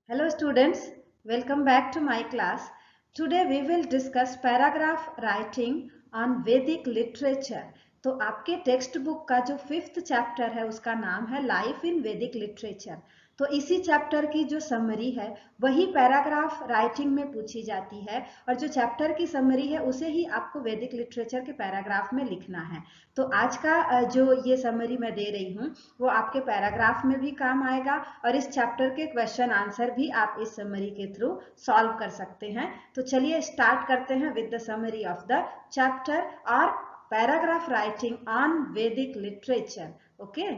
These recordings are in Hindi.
Hello students, welcome back to my class. Today we will discuss paragraph writing on Vedic literature. तो आपके टेक्स्ट बुक का जो 5th चैप्टर है उसका नाम है लाइफ इन वैदिक लिटरेचर। तो इसी चैप्टर की जो समरी है वही पैराग्राफ राइटिंग में पूछी जाती है और जो चैप्टर की समरी है उसे ही आपको वैदिक लिटरेचर के पैराग्राफ में लिखना है। तो आज का जो ये समरी मैं दे रही हूँ वो आपके पैराग्राफ में भी काम आएगा और इस चैप्टर के क्वेश्चन आंसर भी आप इस समरी के थ्रू सॉल्व कर सकते हैं। तो चलिए स्टार्ट करते हैं with the summary of the chapter और पैराग्राफ राइटिंग ऑन वैदिक literature. Okay,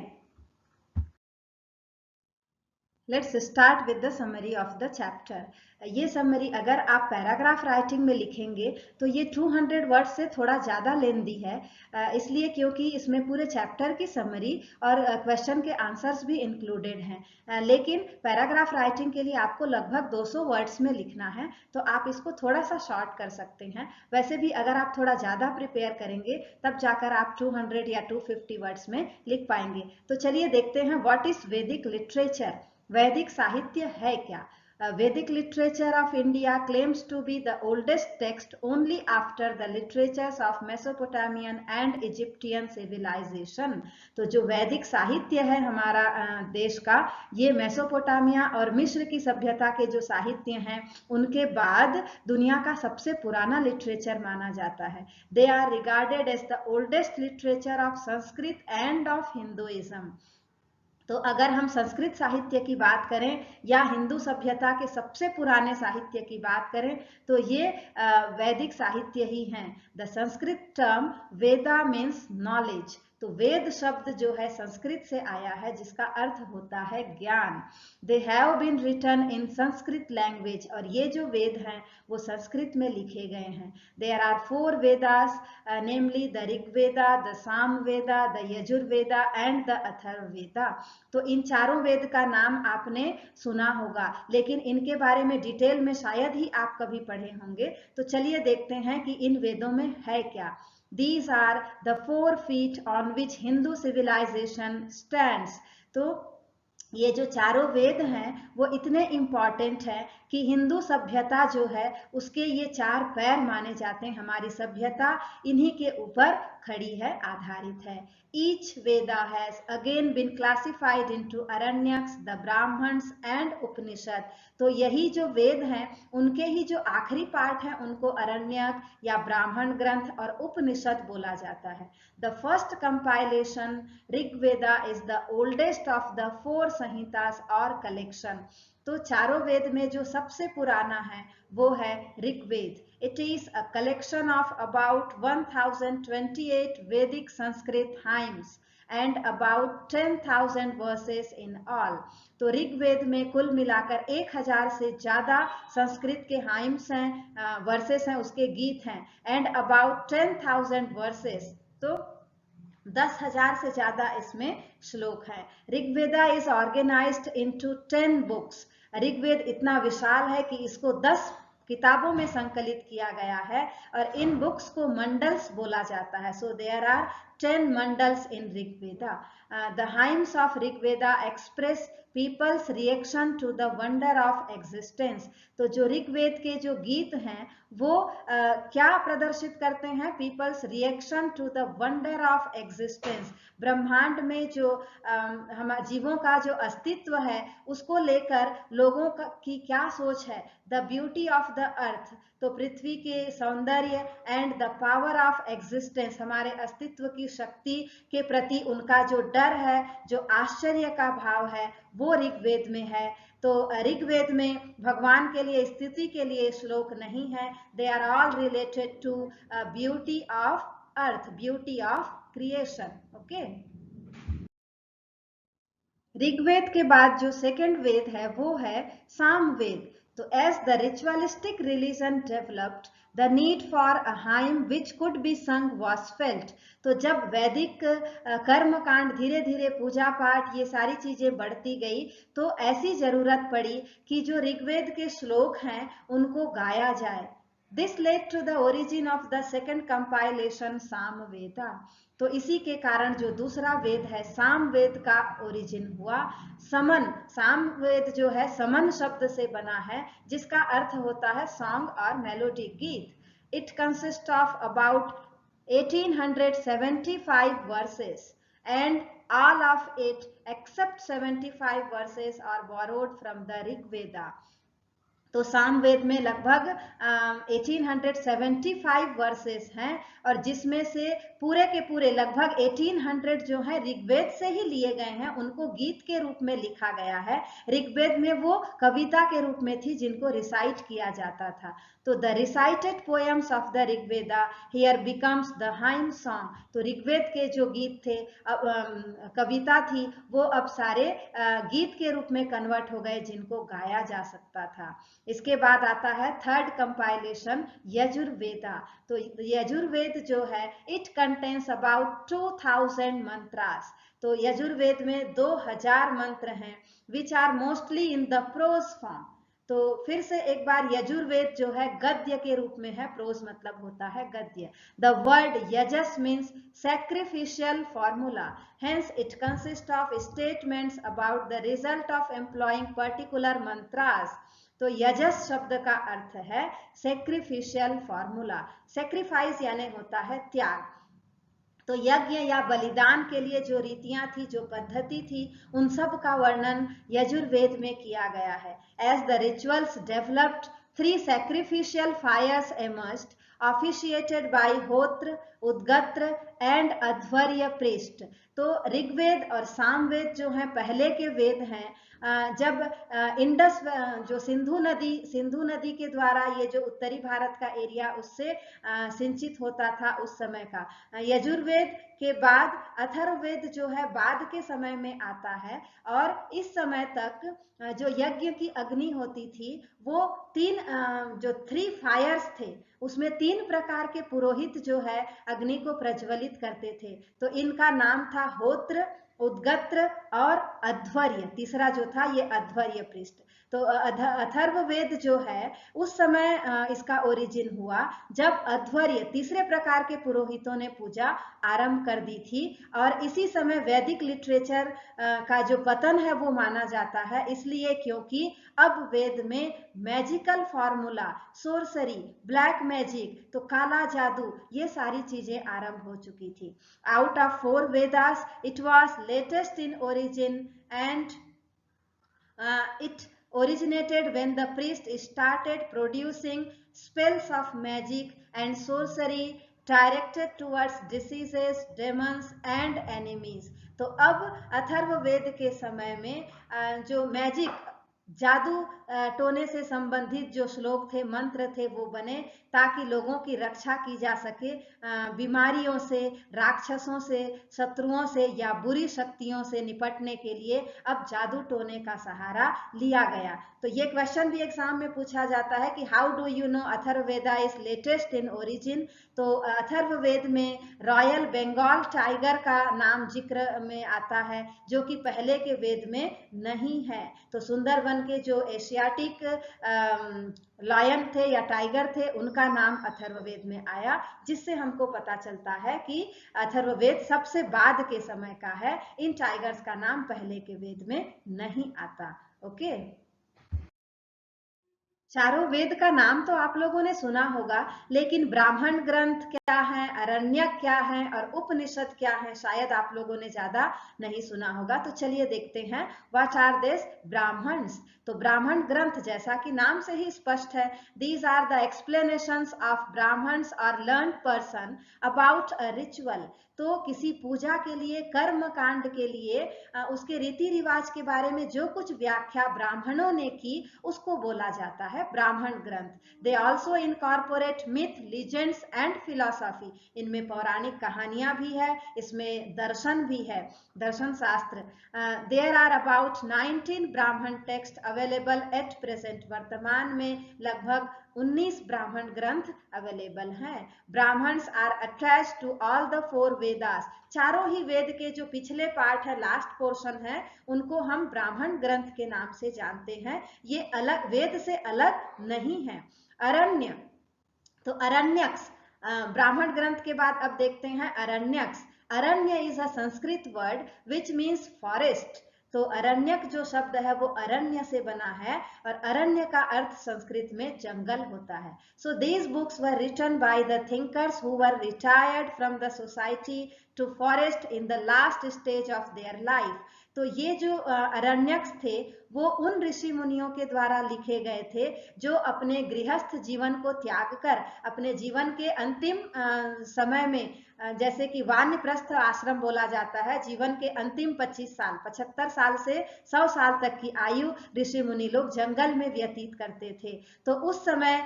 let's start with the summary of the chapter. ये समरी अगर आप पैराग्राफ राइटिंग में लिखेंगे तो ये 200 वर्ड से थोड़ा ज़्यादा लेंदी है, इसलिए क्योंकि इसमें पूरे चैप्टर की समरी और क्वेश्चन के आंसर्स भी इंक्लूडेड हैं। लेकिन पैराग्राफ राइटिंग के लिए आपको लगभग 200 वर्ड्स में लिखना है, तो आप इसको थोड़ा सा शॉर्ट कर सकते हैं। वैसे भी अगर आप थोड़ा ज़्यादा प्रिपेयर करेंगे तब जाकर आप 200 या 250 वर्ड्स में लिख पाएंगे। तो चलिए देखते हैं व्हाट इज वैदिक लिटरेचर। वैदिक साहित्य है क्या? Vedic literature of India claims to be the oldest text only after the literatures of Mesopotamian and Egyptian civilization। तो जो वैदिक साहित्य है हमारा देश का, ये मेसोपोटामिया और मिस्र की सभ्यता के जो साहित्य हैं उनके बाद दुनिया का सबसे पुराना लिटरेचर माना जाता है। They are regarded as the oldest literature of Sanskrit and of Hinduism. तो अगर हम संस्कृत साहित्य की बात करें या हिंदू सभ्यता के सबसे पुराने साहित्य की बात करें तो ये वैदिक साहित्य ही हैं। The Sanskrit term Veda means knowledge. तो वेद शब्द जो है संस्कृत से आया है जिसका अर्थ होता है ज्ञान। They have been written in Sanskrit language, और ये जो वेद हैं वो संस्कृत में लिखे गए हैं। There are 4 Vedas, namely the Rigveda, the Samaveda, the Yajurveda and the Atharvaveda. तो इन चारों वेद का नाम आपने सुना होगा, लेकिन इनके बारे में डिटेल में शायद ही आप कभी पढ़े होंगे। तो चलिए देखते हैं कि इन वेदों में है क्या। These are the 4 feet on which Hindu civilization stands। तो ये जो चारों वेद हैं वो इतने इम्पॉर्टेंट हैं कि हिंदू सभ्यता जो है उसके ये 4 पैर माने जाते हैं। हमारी सभ्यता इन्हीं के ऊपर खड़ी है, आधारित है। Each Veda has again been classified into Aranyaks, the Brahmans and Upanishad। तो यही जो वेद हैं उनके ही जो आखिरी पार्ट है उनको अरण्यक या ब्राह्मण ग्रंथ और उपनिषद बोला जाता है। The first compilation Rigveda is the oldest of the 4 संहितास और कलेक्शन। तो चारों वेद में जो सबसे पुराना है वो है Rigveda. It is a collection of about 1028 Vedic Sanskrit hymns and about 10,000 verses in all। तो ऋग्वेद में कुल मिलाकर 1000 से ज्यादा संस्कृत के हाइम्स हैं, वर्सेस हैं, उसके गीत हैं, एंड अबाउट 10,000 वर्सेस। तो 10,000 से ज्यादा इसमें श्लोक हैं। Rigveda is organised into 10 books. Rigveda इतना विशाल है कि इसको 10 किताबों में संकलित किया गया है और इन बुक्स को मंडल्स बोला जाता है। So there are 10 mandals in Rigveda. The hymns of Rigveda express people's reaction to the wonder of existence. तो जो ऋग्वेद के जो गीत हैं वो क्या प्रदर्शित करते हैं? People's reaction to the wonder of existence. ब्रह्मांड में जो हम जीवों का जो अस्तित्व है उसको लेकर लोगों की क्या सोच है। The beauty of the earth, तो पृथ्वी के सौंदर्य, and the power of existence, हमारे अस्तित्व की शक्ति के प्रति उनका जो डर है, जो आश्चर्य का भाव है, वो ऋग्वेद में है। तो ऋग्वेद में भगवान के लिए, स्थिति के लिए श्लोक नहीं है। They are all related to beauty of earth, beauty of creation. Okay, Rigveda के बाद जो सेकंड वेद है वो है सामवेद। तो as the ritualistic religion developed, the need for a hymn which could be sung was felt. तो जब वैदिक कर्म कांड, धीरे धीरे पूजा पाठ, ये सारी चीजें बढ़ती गई तो ऐसी जरूरत पड़ी कि जो ऋग्वेद के श्लोक हैं उनको गाया जाए। This led to the origin of the second compilation Samaveda. तो इसी के कारण जो दूसरा वेद है सामवेद का ओरिजिन हुआ। समन, सामवेद जो है समन शब्द से बना है, जिसका अर्थ होता है सॉन्ग और मेलोडी, गीत। It consist of about 1875 verses and all of it except 75 verses are borrowed from the Rig Veda। तो सामवेद में लगभग 1875 वर्सेस हैं, और जिसमें से पूरे के पूरे लगभग 1800 जो है ऋग्वेद से ही लिए गए हैं, उनको गीत के रूप में लिखा गया है। ऋग्वेद में वो कविता के रूप में थी जिनको रिसाइट किया जाता था। तो the recited poems of the Rigveda here becomes the hymn song. तो ऋग्वेद के जो गीत थे, कविता थी, वो अब सारे गीत के रूप में कन्वर्ट हो गए जिनको गाया जा सकता था। इसके बाद आता है थर्ड कंपाइलेशन यजुर्वेदा। तो यजुर्वेद जो है इट कंटेन्स अबाउट 2000 मंत्रास। तो यजुर्वेद में 2000 मंत्र हैं, which are mostly in the prose form. तो फिर से एक बार यजुर्वेद जो है गद्य के रूप में है, प्रोज मतलब होता है गद्य। The word Yajus means sacrificial formula, hence it consists of statements about the result of employing particular mantras। तो यजस शब्द का अर्थ है सेक्रिफिशियल फॉर्मूला। सेक्रीफाइस यानी होता है त्याग। तो यज्ञ या बलिदान के लिए जो रीतियां थी, जो पद्धति थी, उन सब का वर्णन यजुर्वेद में किया गया है। As the rituals developed 3 sacrificial fires emerged, officiated by Hotr, Udgatr and Adhvaryu priests. तो ऋग्वेद और सामवेद जो हैं पहले के वेद हैं। जब इंडस जो सिंधु नदी के द्वारा ये जो उत्तरी भारत का एरिया उससे सिंचित होता था उस समय का। यजुर्वेद के बाद अथर्ववेद जो है बाद के समय में आता है, और इस समय तक जो यज्ञ की अग्नि होती थी वो 3 फायर्स थे, उसमें 3 प्रकार के पुरोहित जो है अग्नि को प्रज्वलित करते थे। तो इनका नाम था होत्र, उद्गत्र और अध्वर्य। तीसरा जो था ये अध्वर्य पृष्ठ। तो अथर्ववेद जो है उस समय इसका ओरिजिन हुआ जब अध्वर्य तीसरे प्रकार के पुरोहितों ने पूजा आरंभ कर दी थी, और इसी समय वैदिक लिटरेचर का जो पतन है वो माना जाता है। इसलिए क्योंकि अब वेद में मैजिकल फॉर्मूला, सोर्सरी, ब्लैक मैजिक, तो काला जादू, ये सारी चीजें आरंभ हो चुकी थी। Out of 4 Vedas it was latest in origin and it originated when the priest started producing spells of magic and sorcery directed towards diseases, demons and enemies। तो अब अथर्ववेद के समय में जो मैजिक, जादू टोने से संबंधित जो श्लोक थे, मंत्र थे, वो बने ताकि लोगों की रक्षा की जा सके बीमारियों से, राक्षसों से, शत्रुओं से या बुरी शक्तियों से निपटने के लिए अब जादू टोने का सहारा लिया गया। तो ये क्वेश्चन भी एग्जाम में पूछा जाता है कि how do you know Atharvaveda is latest in origin. तो अथर्ववेद में रॉयल बंगाल टाइगर का नाम जिक्र में आता है, जो कि पहले के वेद में नहीं है। तो सुंदरवन के जो एशियाटिक लायन थे या टाइगर थे, उनका नाम अथर्ववेद में आया, जिससे हमको पता चलता है कि अथर्ववेद सबसे बाद के समय का है। इन टाइगर्स का नाम पहले के वेद में नहीं आता। ओके, चारों वेद का नाम तो आप लोगों ने सुना होगा, लेकिन ब्राह्मण ग्रंथ क्या है, अरण्यक क्या है और उपनिषद क्या है, शायद आप लोगों ने ज्यादा नहीं सुना होगा। तो चलिए देखते हैं व्हाट आर दिस ब्राह्मण्स। तो ब्राह्मण ग्रंथ जैसा कि नाम से ही स्पष्ट है, these are the explanations of Brahmans और learned person about a ritual. तो किसी पूजा के लिए, कर्म कांड के लिए उसके रीति रिवाज के बारे में जो कुछ व्याख्या ब्राह्मणों ने की उसको बोला जाता है ब्राह्मण ग्रंथ। They also incorporate myth, legends and philosophy. इनमें पौराणिक कहानियां भी है, इसमें दर्शन भी है, दर्शन शास्त्र। देयर आर अबाउट 19 ब्राह्मण टेक्स्ट अवेलेबल एट प्रेजेंट। वर्तमान में लगभग 19 ब्राह्मण ग्रंथ अवेलेबल हैं। Brahmanas are attached to all the 4 Vedas. चारों ही वेद के जो पिछले पार्ट है, लास्ट पोर्शन है, उनको हम ब्राह्मण ग्रंथ के नाम से जानते हैं। ये अलग, वेद से अलग नहीं है। अरण्य, तो अरण्यक्स, ब्राह्मण ग्रंथ के बाद अब देखते हैं Aranyakas. Aranya is a Sanskrit word which means forest. तो अरण्यक जो शब्द है वो अरण्य से बना है, और अरण्य का अर्थ संस्कृत में जंगल होता है। So these books were written by the thinkers who were retired from the society to forest in the last stage of their life. तो ये जो अरण्यक थे वो उन ऋषि मुनियों के द्वारा लिखे गए थे जो अपने गृहस्थ जीवन को त्याग कर अपने जीवन के अंतिम समय में, जैसे कि वानप्रस्थ आश्रम बोला जाता है, जीवन के अंतिम 25 साल, 75 साल से 100 साल तक की आयु ऋषि मुनि लोग जंगल में व्यतीत करते थे। तो उस समय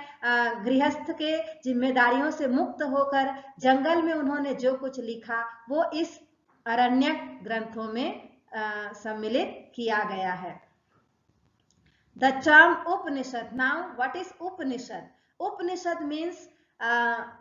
गृहस्थ के जिम्मेदारियों से मुक्त होकर जंगल में उन्होंने जो कुछ लिखा वो इस अरण्यक ग्रंथों में सम्मिलित किया गया है। The term Upanishad. Now, what is Upanishad? Upanishad means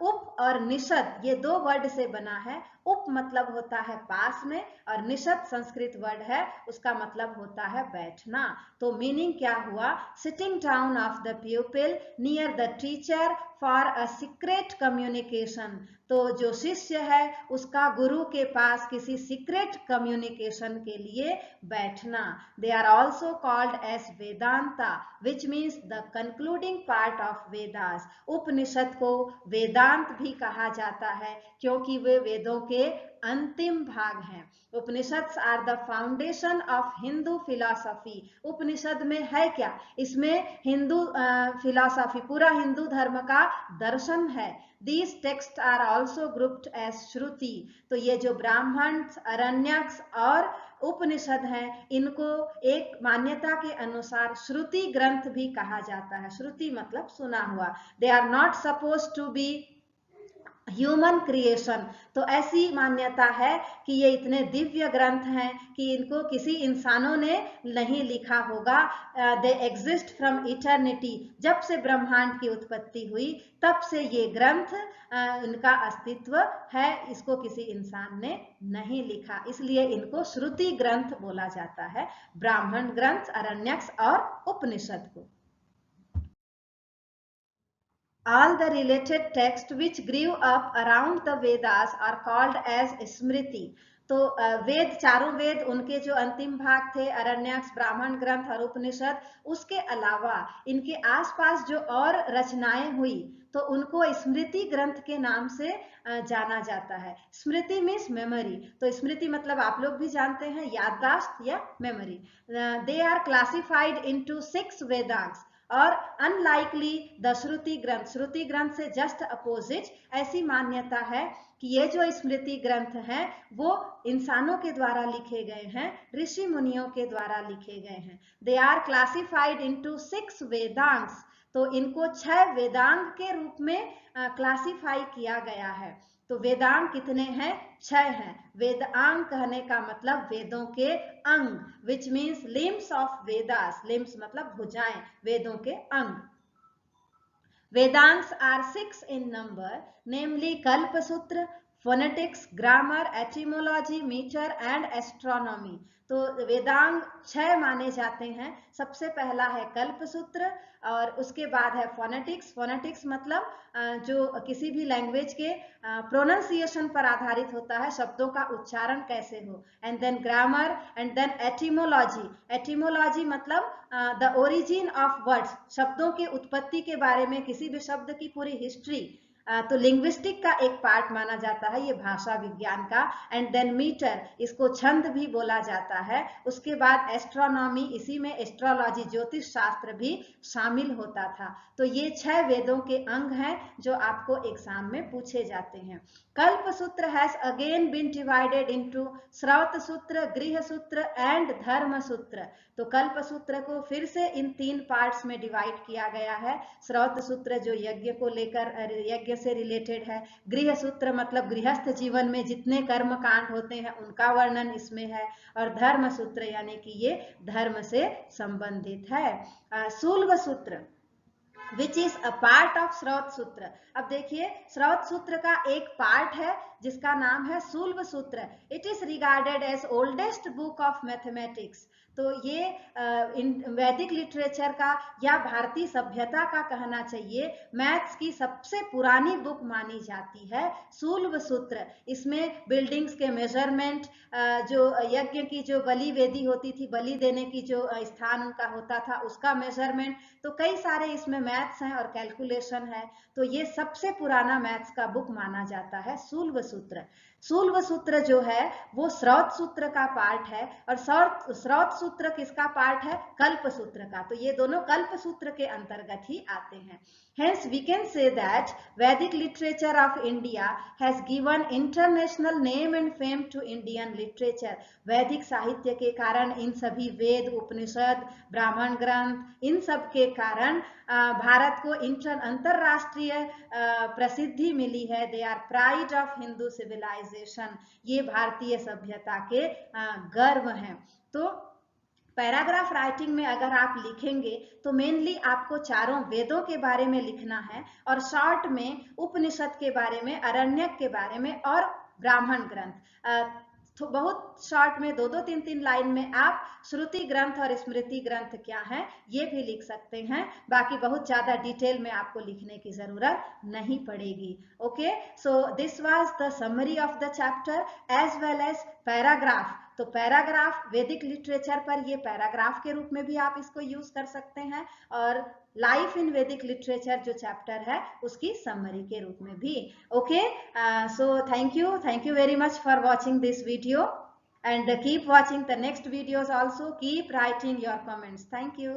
उप और निषद ये दो वर्ड से बना है। उप मतलब होता है पास में, और निषद संस्कृत वर्ड है, उसका मतलब होता है बैठना। तो मीनिंग क्या हुआ? Sitting down of the प्यूपिल near the teacher for a secret communication. तो जो शिष्य है उसका गुरु के पास किसी सीक्रेट कम्युनिकेशन के लिए बैठना। They are also called as Vedanta which means the concluding part of Vedas. Upanishad को वेदांत भी कहा जाता है क्योंकि वे वेदों के अंतिम भाग हैं। Upanishad are the foundation of Hindu philosophy. Upanishad में है क्या? इसमें हिंदू फिलॉसफी, पूरा हिंदू धर्म का दर्शन है। These texts are also grouped as श्रुति। तो ये जो ब्राह्मण, अरण्यक और उपनिषद हैं, इनको एक मान्यता के अनुसार श्रुति ग्रंथ भी कहा जाता है। श्रुति मतलब सुना हुआ। They are not supposed to be human creation. तो ऐसी मान्यता है कि ये इतने दिव्य ग्रंथ हैं कि इनको किसी इंसानों ने नहीं लिखा होगा। They exist from eternity. जब से ब्रह्मांड की उत्पत्ति हुई तब से ये ग्रंथ इनका अस्तित्व है, इसको किसी इंसान ने नहीं लिखा, इसलिए इनको श्रुति ग्रंथ बोला जाता है, ब्राह्मण ग्रंथ, अरण्यक और उपनिषद को। All the related texts which grew up around the Vedas are called as स्मृति। तो वेद, चारों वेद, उनके जो अंतिम भाग थे, अरण्यक, ब्राह्मण ग्रंथ और उपनिषद, उसके अलावा इनके आसपास जो और रचनाएं हुई तो उनको स्मृति ग्रंथ के नाम से जाना जाता है। स्मृति मीन्स मेमोरी। तो स्मृति मतलब आप लोग भी जानते हैं, याददाश्त या memory. They are classified into 6 Vedangas और अनलाइकली द श्रुति ग्रंथ। श्रुति ग्रंथ से जस्ट अपोजिट ऐसी मान्यता है कि ये जो स्मृति ग्रंथ हैं वो इंसानों के द्वारा लिखे गए हैं, ऋषि मुनियों के द्वारा लिखे गए हैं। They are classified into 6 Vedangas. तो इनको 6 वेदांग के रूप में क्लासिफाई किया गया है। तो वेदांग कितने हैं? 6 हैं। वेदांग कहने का मतलब वेदों के अंग, which means limbs of Vedas. Limbs मतलब भुजाएं, वेदों के अंग। Vedangas are 6 in number, namely Kalpasutra, phonetics, grammar, etymology, metre and astronomy. तो वेदांग 6 माने जाते हैं। सबसे पहला है कल्पसूत्र, और उसके बाद है फोनेटिक्स। फोनेटिक्स मतलब जो किसी भी लैंग्वेज के प्रोनाउंसिएशन पर आधारित होता है, शब्दों का उच्चारण कैसे हो। And then grammar, and then etymology. Etymology मतलब द ओरिजिन ऑफ वर्ड्स, शब्दों के उत्पत्ति के बारे में, किसी भी शब्द की पूरी हिस्ट्री। तो लिंग्विस्टिक का एक पार्ट माना जाता है ये भाषा विज्ञान का। एंड देन मीटर, इसको छंद भी बोला जाता है। उसके बाद एस्ट्रोनॉमी, इसी में एस्ट्रोलॉजी, ज्योतिष शास्त्र भी शामिल होता था। तो ये 6 वेदों के अंग हैं जो आपको एग्जाम में पूछे जाते हैं। Kalpasutra has again been divided into Shrauta Sutra, Griha सूत्र एंड धर्म सूत्र। तो कल्पसूत्र को फिर से इन 3 पार्ट्स में डिवाइड किया गया है। श्रौत सूत्र जो यज्ञ को लेकर, यज्ञ से रिलेटेड है। गृह सूत्र मतलब गृहस्थ जीवन में जितने कर्म कांड होते हैं उनका वर्णन इसमें है। और धर्म सूत्र यानी कि ये धर्म से संबंधित है। शूल्व Sutra which is a part of Shrauta Sutra. अब देखिए, श्रौत सूत्र का एक पार्ट है जिसका नाम है शूल्व Sutra. It is regarded as oldest book of mathematics. तो ये वैदिक लिटरेचर का या भारतीय सभ्यता का कहना चाहिए मैथ्स की सबसे पुरानी बुक मानी जाती है शूल्व सूत्र। इसमें बिल्डिंग्स के मेजरमेंट, जो यज्ञ की जो बलि वेदी होती थी, बलि देने की जो स्थान उनका होता था, उसका मेजरमेंट, तो कई सारे इसमें मैथ्स हैं और कैलकुलेशन है। तो ये सबसे पुराना मैथ्स का बुक माना जाता है शूल्व सूत्र। शूल्व सूत्र जो है वो स्रौत सूत्र का पार्ट है, और स्रौत सूत्र किसका पार्ट है? कल्प सूत्र का। तो ये दोनों कल्प सूत्र के अंतर्गत ही आते हैं। Hence we can say that Vedic literature of India has given international name and fame to Indian literature. वैदिक साहित्य के कारण इन सभी वेद, उपनिषद, ब्राह्मण ग्रंथ, इन सब के कारण भारत को अंतरराष्ट्रीय प्रसिद्धि मिली है। They are pride of Hindu civilisation. ये भारतीय सभ्यता के गर्व हैं। तो पैराग्राफ राइटिंग में अगर आप लिखेंगे तो मेनली आपको चारों वेदों के बारे में लिखना है, और शॉर्ट में उपनिषद के बारे में, अरण्यक के बारे में और ब्राह्मण ग्रंथ। तो बहुत शॉर्ट में 2-2, 3-3 लाइन में आप श्रुति ग्रंथ और स्मृति ग्रंथ क्या है ये भी लिख सकते हैं। बाकी बहुत ज्यादा डिटेल में आपको लिखने की जरूरत नहीं पड़ेगी। Okay, so this was the summary of the chapter as well as paragraph. तो पैराग्राफ वैदिक लिटरेचर पर ये पैराग्राफ के रूप में भी आप इसको यूज कर सकते हैं, और लाइफ इन वैदिक लिटरेचर जो चैप्टर है उसकी समरी के रूप में भी। Okay, so thank you very much for watching this video, and keep watching the next videos also. Keep writing your comments. Thank you.